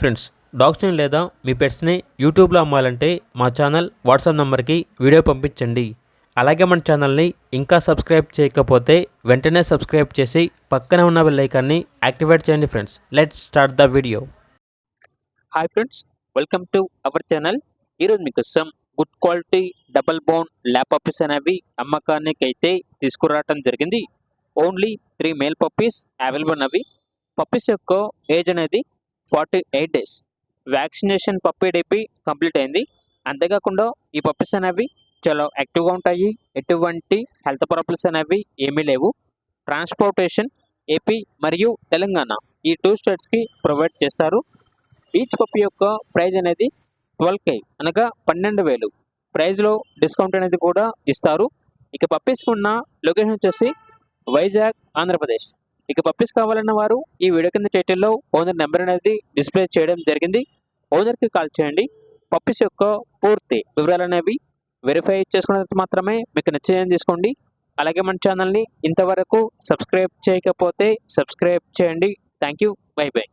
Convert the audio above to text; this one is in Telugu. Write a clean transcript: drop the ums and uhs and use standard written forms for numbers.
ఫ్రెండ్స్, డాగ్స్ని లేదా మీ పెట్స్ని యూట్యూబ్లో అమ్మాలంటే మా ఛానల్ వాట్సాప్ నెంబర్కి వీడియో పంపించండి. అలాగే మన ఛానల్ని ఇంకా సబ్స్క్రైబ్ చేయకపోతే వెంటనే సబ్స్క్రైబ్ చేసి పక్కనే ఉన్న బెల్ ఐకాన్ని యాక్టివేట్ చేయండి. Friends, let's start the video. Hi friends, welcome to our channel. ఈరోజు మీకోసం good quality double bone lap puppies అనేవి అమ్మకానికి అయితే తీసుకురావటం జరిగింది. ఓన్లీ 3 మేల్ పప్పీస్ అవైలబుల్ ఉన్నవి. పప్పీస్ యొక్క ఏజ్ అనేది 48 డేస్. వ్యాక్సినేషన్ పప్పీ డేపీ కంప్లీట్ అయింది. అంతేకాకుండా ఈ పప్పీస్ అనేవి చాలా యాక్టివ్గా ఉంటాయి. ఎటువంటి హెల్త్ ప్రాబ్లమ్స్ అనేవి ఏమీ లేవు. ట్రాన్స్పోర్టేషన్ ఏపీ మరియు తెలంగాణ ఈ 2 స్టేట్స్కి ప్రొవైడ్ చేస్తారు. ఈచ్ పప్పీ యొక్క ప్రైజ్ అనేది 12K అనగా 12,000. ప్రైజ్లో డిస్కౌంట్ అనేది కూడా ఇస్తారు. ఇక పప్పీస్కి ఉన్న లొకేషన్ వచ్చేసి వైజాగ్, ఆంధ్రప్రదేశ్. ఇక పప్పీస్ కావాలన్న వారు ఈ వీడియో కింద టైటిల్లో ఓనర్ నెంబర్ అనేది డిస్ప్లే చేయడం జరిగింది. ఓనర్కి కాల్ చేయండి. పప్పీస్ యొక్క పూర్తి వివరాలు అనేవి వెరిఫై చేసుకున్నందుకు మాత్రమే మీకు నచ్చిందని తీసుకోండి. అలాగే మన ఛానల్ని ఇంతవరకు సబ్స్క్రైబ్ చేయకపోతే సబ్స్క్రైబ్ చేయండి. Thank you. By by.